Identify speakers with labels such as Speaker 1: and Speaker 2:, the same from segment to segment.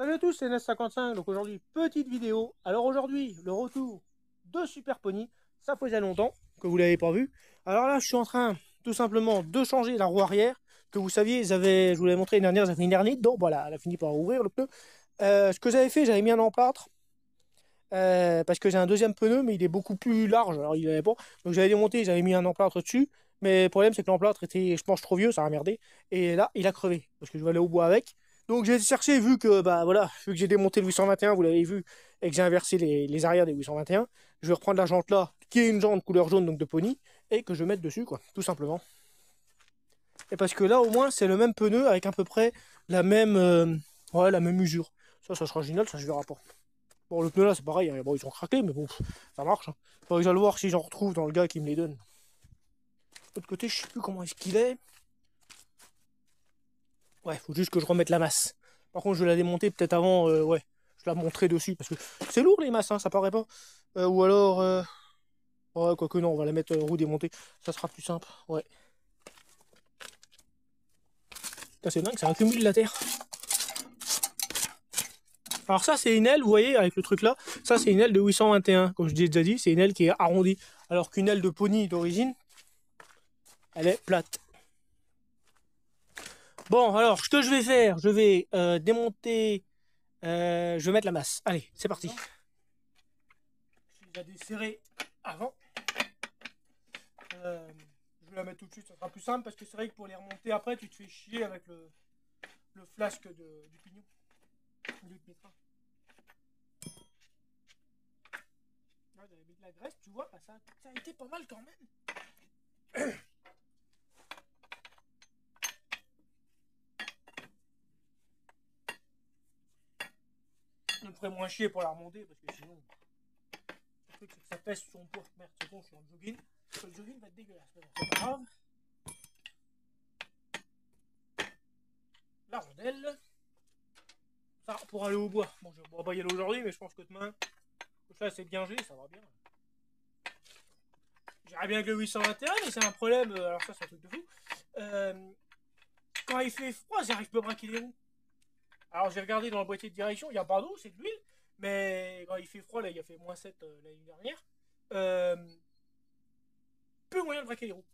Speaker 1: Salut à tous, c'est NS55, donc aujourd'hui, petite vidéo. Alors aujourd'hui, le retour de Super Pony, ça faisait longtemps que vous l'avez pas vu. Alors là, je suis en train, tout simplement, de changer la roue arrière, que vous saviez, je vous l'avais montré l'année dernière, j'avais une hernie dedans, voilà, elle a fini par ouvrir le pneu. Ce que j'avais fait, j'avais mis un emplâtre, parce que j'ai un deuxième pneu, mais il est beaucoup plus large, alors il avait pas, donc j'avais démonté, j'avais mis un emplâtre dessus, mais le problème c'est que l'emplâtre était, je pense, trop vieux, ça a merdé, et là, il a crevé, parce que je vais aller au bois avec. Donc j'ai cherché, vu que bah voilà, vu que j'ai démonté le 821, vous l'avez vu, et que j'ai inversé les arrières des 821, je vais reprendre la jante là, qui est une jante couleur jaune, donc de pony, et que je vais mettre dessus, quoi, tout simplement. Et parce que là, au moins, c'est le même pneu avec à peu près la même, ouais, la même usure. Ça sera génial, ça je verra pas. Bon, le pneu là, c'est pareil, hein. Bon, ils ont craqué, mais bon, ça marche. Hein. Faudrait que j'aille voir si j'en retrouve dans le gars qui me les donne. De l'autre côté, je sais plus comment est-ce qu'il est. Ouais, faut juste que je remette la masse. Par contre, je vais la démonter peut-être avant, ouais, je la montrerai dessus, parce que c'est lourd les masses, hein, ça paraît pas. Ou alors, ouais, quoique non, on va la mettre roue démontée, ça sera plus simple, ouais. C'est dingue, ça accumule la terre. Alors ça, c'est une aile, vous voyez, avec le truc là, ça c'est une aile de 821, comme je l'ai déjà dit, c'est une aile qui est arrondie. Alors qu'une aile de pony d'origine, elle est plate. Bon, alors, ce que je vais faire, je vais démonter, je vais mettre la masse. Allez, c'est parti. Je l'ai déjà desserré avant. Je vais la mettre tout de suite, ça sera plus simple, parce que c'est vrai que pour les remonter après, tu te fais chier avec le flasque du pignon. Du pétrin. Là, j'avais mis de la graisse, tu vois, bah, ça a été pas mal quand même. Je me ferait moins chier pour la remonter, parce que sinon, le truc c'est que ça pèse son poids. Merde, c'est bon, je suis en jogging. Le jogging va être dégueulasse, mais bon, c'est pas grave. La rondelle. Ça, pour aller au bois. Bon, je ne pourrai pas y aller aujourd'hui, mais je pense que demain, ça c'est bien gelé, ça va bien. J'irais bien avec le 821, mais c'est un problème. Alors, ça, c'est un truc de fou. Quand il fait froid, j'arrive pas à braquer les roues. Alors, j'ai regardé dans le boîtier de direction, il n'y a pas d'eau, c'est de l'huile. Mais quand il fait froid, là, il a fait -7 l'année dernière. Peu moyen de braquer les roues.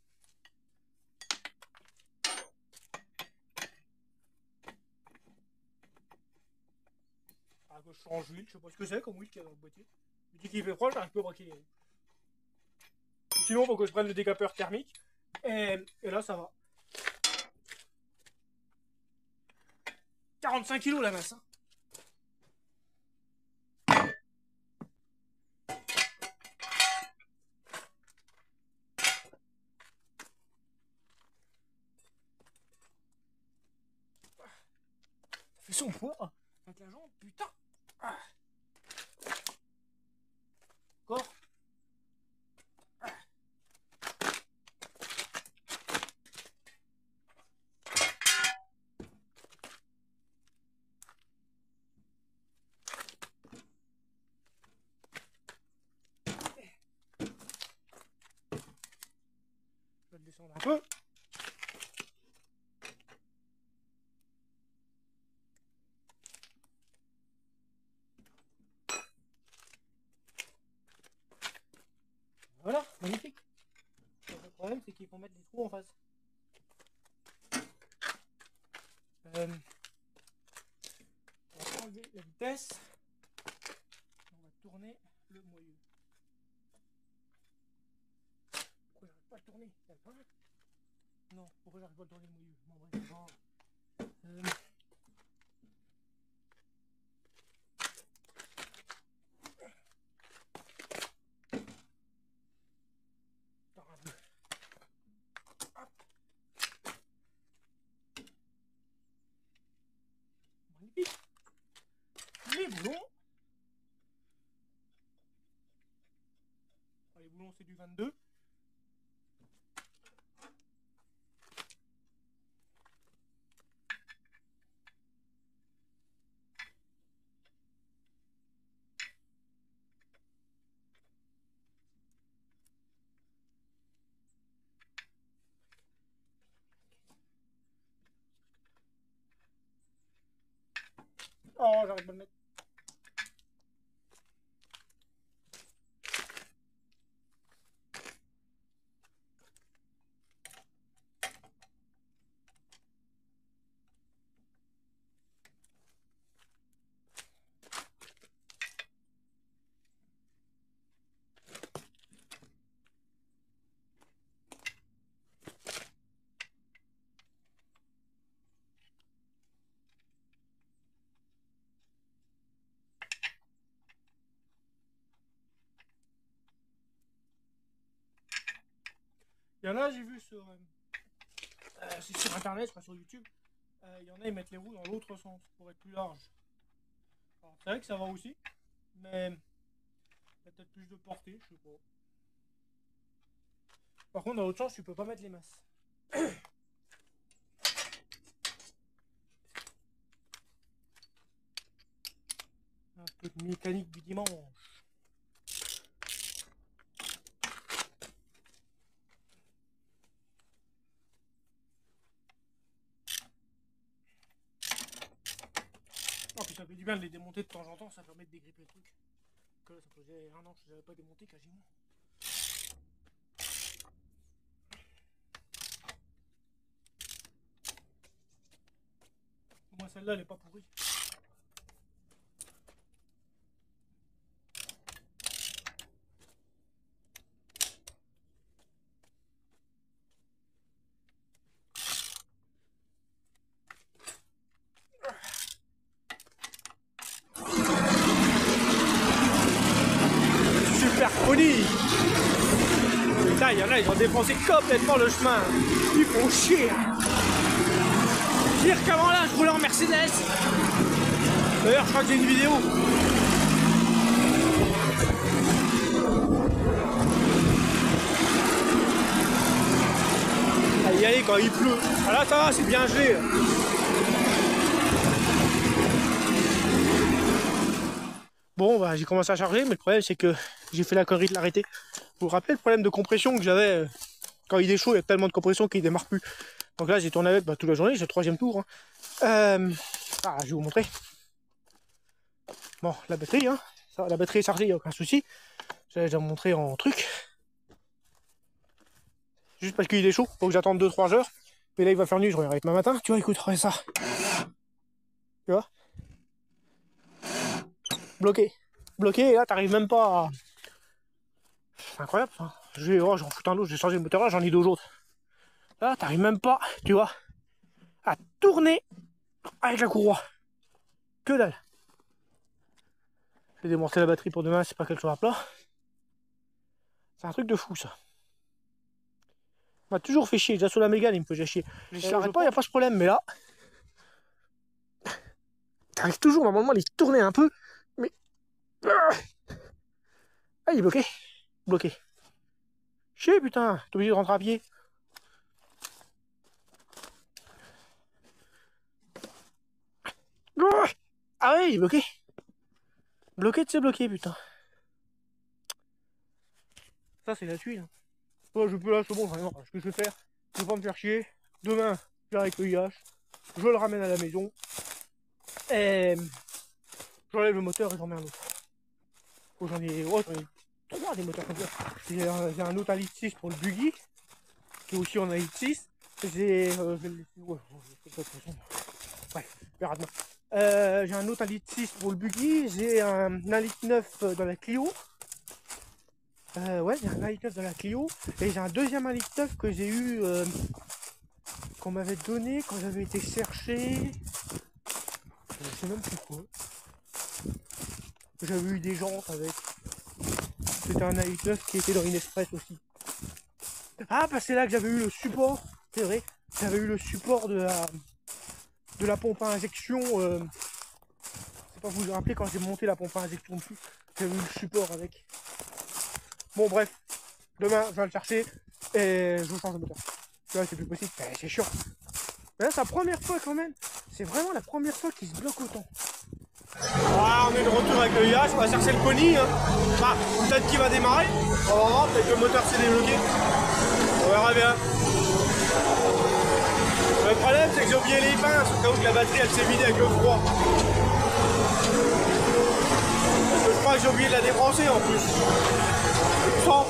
Speaker 1: Alors que je change l'huile, je sais pas ce que c'est comme huile qu'il y a dans le boîtier. Je dis qu'il fait froid, j'arrive pas à braquer les roues. Sinon, il faut que je prenne le décapeur thermique. Et là, ça va. 45 kilos la masse. Hein. Ça fait son poids. Avec la jambe, putain. Ah. Encore. Ah. Je vais le descendre un peu. Voilà, magnifique. Le problème, c'est qu'il faut mettre des trous en face. On va enlever la vitesse. On va tourner le moyeu. Pourquoi j'arrive pas à le tourner? Non, pourquoi j'arrive pas à le tourner le moyeu? Bon, bref, bon. Magnifique. Les boulons. Ah, les boulons, c'est du 22. Oh, j'arrive pas à le mettre. Il y en a, j'ai vu sur, c'est sur internet, pas sur YouTube. Il y en a, ils mettent les roues dans l'autre sens pour être plus large. C'est vrai que ça va aussi, mais il y a peut-être plus de portée, je sais pas. Par contre, dans l'autre sens, tu peux pas mettre les masses. Un peu de mécanique du dimanche. Oh, puis ça fait du bien de les démonter de temps en temps, ça permet de dégripper le truc. Que là, ça faisait un an que je les avais pas démonté quasiment. Au moins celle-là, elle est pas pourrie. Super poli. Putain, il y en a, ils ont dépensé complètement le chemin. Ils font chier. Pire qu'avant là, je roulais en Mercedes. D'ailleurs, je crois que j'ai une vidéo. À y aller quand il pleut. Ah là, ça va, c'est bien gelé. Bon, bah, j'ai commencé à charger, mais le problème, c'est que j'ai fait la connerie de l'arrêter. Vous vous rappelez le problème de compression que j'avais quand il est chaud, il y a tellement de compression qu'il démarre plus. Donc là, j'ai tourné avec toute la journée, c'est le 3e tour. Hein. Je vais vous montrer. Bon, la batterie, hein. Ça, la batterie est chargée, il n'y a aucun souci. Je vais déjà montrer en truc. Juste parce qu'il est chaud, faut que j'attende 2-3 heures. Mais là, il va faire nuit, je regarde demain matin. Tu vois, écoute, regarde ça. Tu vois? Bloqué. Bloqué, et là, t'arrives même pas à... C'est incroyable, ça. J'en fous un autre, j'ai changé le moteur là, j'en ai 2 autres. Là, t'arrives même pas, tu vois, à tourner avec la courroie. Que dalle. Je vais démonter la batterie pour demain, c'est pas qu'elle soit à plat. C'est un truc de fou, ça. M'a toujours fait chier, déjà sur la Mégane, il me faisait chier. Je s'arrête pas, il n'y a pas ce problème, mais là... T'arrives toujours, normalement, à les tourner un peu, mais... Ah, il est bloqué. Bloqué. Chier, putain, t'es obligé de rentrer à pied. Ah ouais, il est bloqué. Bloqué de ses bloqués, putain. Ça, c'est la tuile. Moi, je peux là, c'est bon, ce que je vais faire, je vais pas me faire chier. Demain, j'arrête le IH, je le ramène à la maison. Et j'enlève le moteur et j'en mets un autre. Oh, j'en ai 3 des moteurs comme ça. J'ai un autre à litre 6 pour le buggy, qui est aussi en litre 6. J'ai j'ai un autre à litre 6 pour le buggy. J'ai un litre 9 dans la Clio. Ouais, j'ai un litre 9 dans la Clio. Et j'ai un deuxième litre 9 que j'ai eu, qu'on m'avait donné quand j'avais été chercher. Je sais même plus quoi. J'avais eu des jantes avec. C'était un i9 qui était dans une Express aussi. Ah, bah c'est là que j'avais eu le support. C'est vrai. J'avais eu le support de la pompe à injection. Je sais pas, vous vous rappelez quand j'ai monté la pompe à injection dessus. J'avais eu le support avec. Bon, bref. Demain, je vais le chercher et je vous change le moteur. Tu vois, c'est plus possible. C'est chiant. Mais là, c'est la première fois quand même. C'est vraiment la première fois qu'il se bloque autant. Ah, on est de retour avec le IH, on va chercher le Pony. Hein. Enfin, peut-être qu'il va démarrer. On va voir, peut-être que le moteur s'est débloqué. On verra bien. Le problème, c'est que j'ai oublié les pinces, au cas où la batterie elle s'est vidée avec le froid. la débrancher en plus. Sans.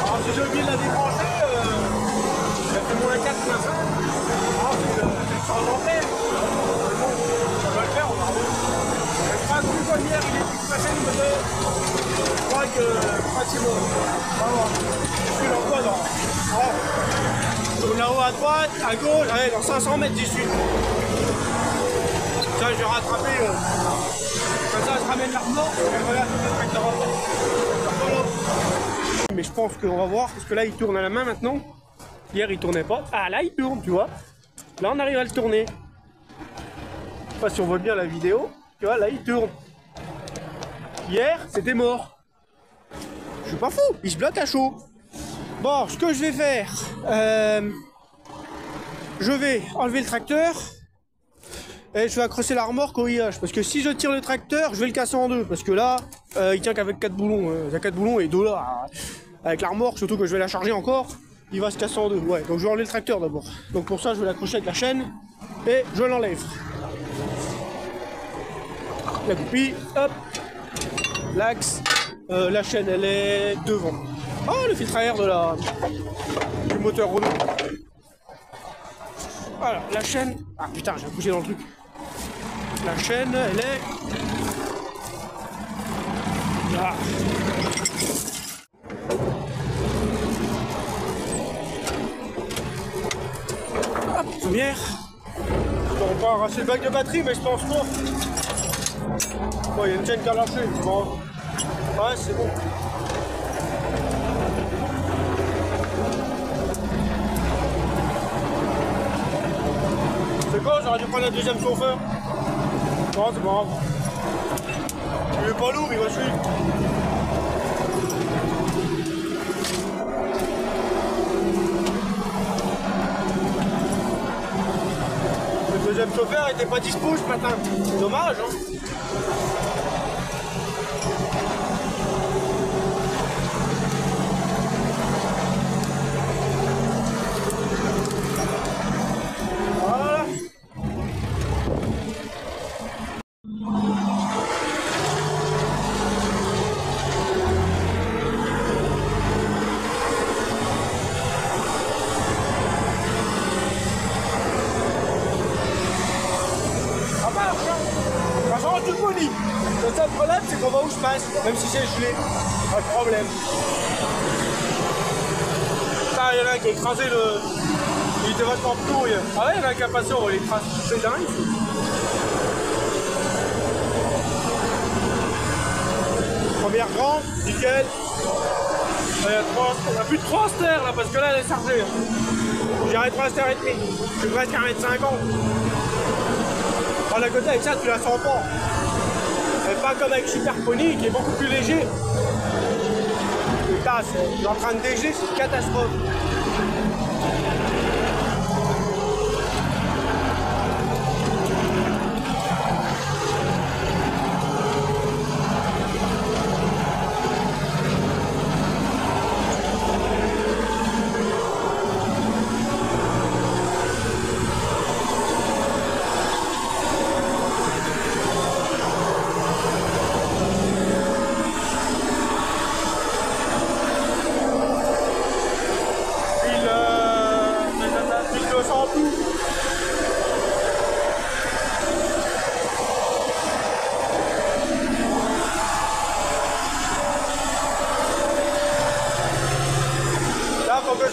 Speaker 1: Alors si j'ai oublié de la débrancher, ça fait moins 4, moins 5. Alors c'est le changement d'air. Bon, ça va le faire, on va revoir. Je crois que le hier, il est plus passé de côté. Je crois que c'est bon. On va voir. Je suis l'emploi dans. Là-haut à droite, à gauche, allez, dans 500 mètres d'ici. Ça, je vais rattraper. Comme ça, je ramène l'armement. Et voilà, mais je pense qu'on va voir, parce que là, il tourne à la main maintenant. Hier, il tournait pas. Ah, là, il tourne, tu vois. Là, on arrive à le tourner. Je sais pas si on voit bien la vidéo. Tu vois, là, il tourne. Hier, c'était mort. Je suis pas fou, il se bloque à chaud. Bon, ce que je vais faire, je vais enlever le tracteur et je vais accrocher la remorque au riage. Parce que si je tire le tracteur, je vais le casser en deux. Parce que là, il tient qu'avec 4 boulons. Il y a 4 boulons et 2 là. Avec la remorque, surtout que je vais la charger encore, il va se casser en deux. Ouais, donc je vais enlever le tracteur d'abord. Donc pour ça, je vais l'accrocher avec la chaîne et je l'enlève. La goupille, hop, l'axe, la chaîne elle est devant. Oh, le filtre à air du moteur Renault. Voilà, la chaîne. Ah putain, j'ai poussé dans le truc. La chaîne, elle est là. Hop, première. On va pas arracher le bac de batterie, mais je pense pas. Bon, il y a une chaîne qui a lâché. Bon. Ouais, c'est bon. C'est quoi, j'aurais dû prendre un deuxième chauffeur. Non, c'est pas grave. Il est pas lourd, il va suivre. Le deuxième chauffeur était pas dispo ce matin. C'est dommage, hein. Voilà. Le seul problème, c'est qu'on va où je passe, même si c'est gelé. Pas de problème. Ça, il y en a un qui a écrasé le. Il était vachement tôt hier. Ah ouais, il y en a un qui a passé, on va l'écraser. C'est dingue. Première grande, nickel. Il y a plus de 3 stères là, parce que là, elle est chargée. J'irai 3 stères et demi. Je suis presque à 1,50 m. À la côté, avec ça, tu la sens pas. Et pas comme avec Super Pony qui est beaucoup plus léger. Putain, il est en train de dégeler, c'est une catastrophe.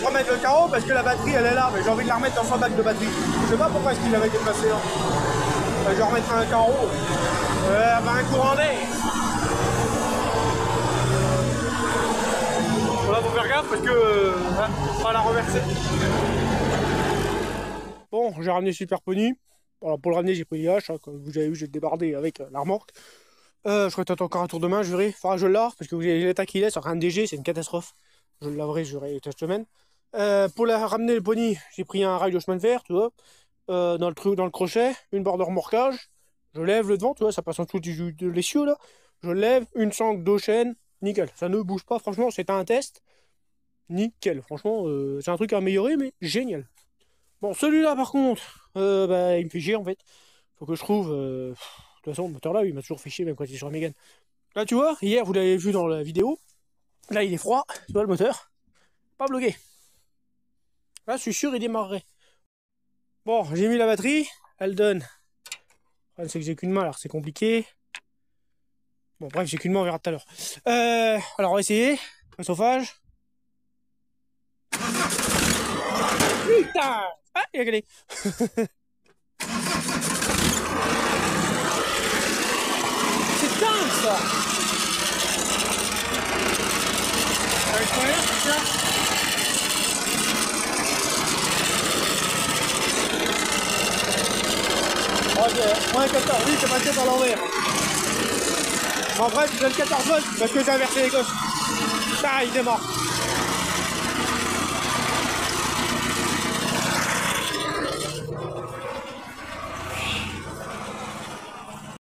Speaker 1: Remettre le carreau parce que la batterie elle est là, mais j'ai envie de la remettre dans son bac de batterie. Je sais pas pourquoi est-ce qu'il avait été passé là. Je vais remettre un carreau. Un courant d'air. Voilà, faut faire gaffe parce que pas la reverser. Bon, j'ai ramené Super Pony. Alors pour le ramener, j'ai pris l'IH, hein, comme vous avez vu, j'ai débardé avec la remorque. Je crois que t'attends encore un tour de main, je verrai. Faudra que je le lave parce que l'état qu'il est sur un DG, c'est une catastrophe. Je le laverai, j'aurai cette semaine. Pour la ramener le pony, j'ai pris un rail de chemin de fer, tu vois, dans le crochet, une barre de remorquage. Je lève le devant, tu vois, ça passe en dessous de l'essieu là. Je lève une sangle deux chaînes, nickel. Ça ne bouge pas, franchement, c'est un test. Nickel, franchement, c'est un truc à améliorer, mais génial. Bon, celui-là par contre, il me fait chier en fait. Faut que je trouve toute façon, le moteur là, il m'a toujours fait chier, même quand il est sur la Mégane. Là, tu vois, hier, vous l'avez vu dans la vidéo. Là, il est froid. Tu vois le moteur. Pas bloqué. Là, je suis sûr, il démarrerait. Bon, j'ai mis la batterie. Elle donne. Le problème, c'est que j'ai qu'une main, alors c'est compliqué. Bon, bref, j'ai qu'une main, on verra tout à l'heure. Alors, on va essayer. Le chauffage. Putain! Ah, il a galé. C'est dingue, ça! Avec quoi, c'est ça? Ok, moins 14, oui, c'est passé par l'envers. En bref, je donne 14 volts parce que j'ai inversé les gauches. Ah, il démarre.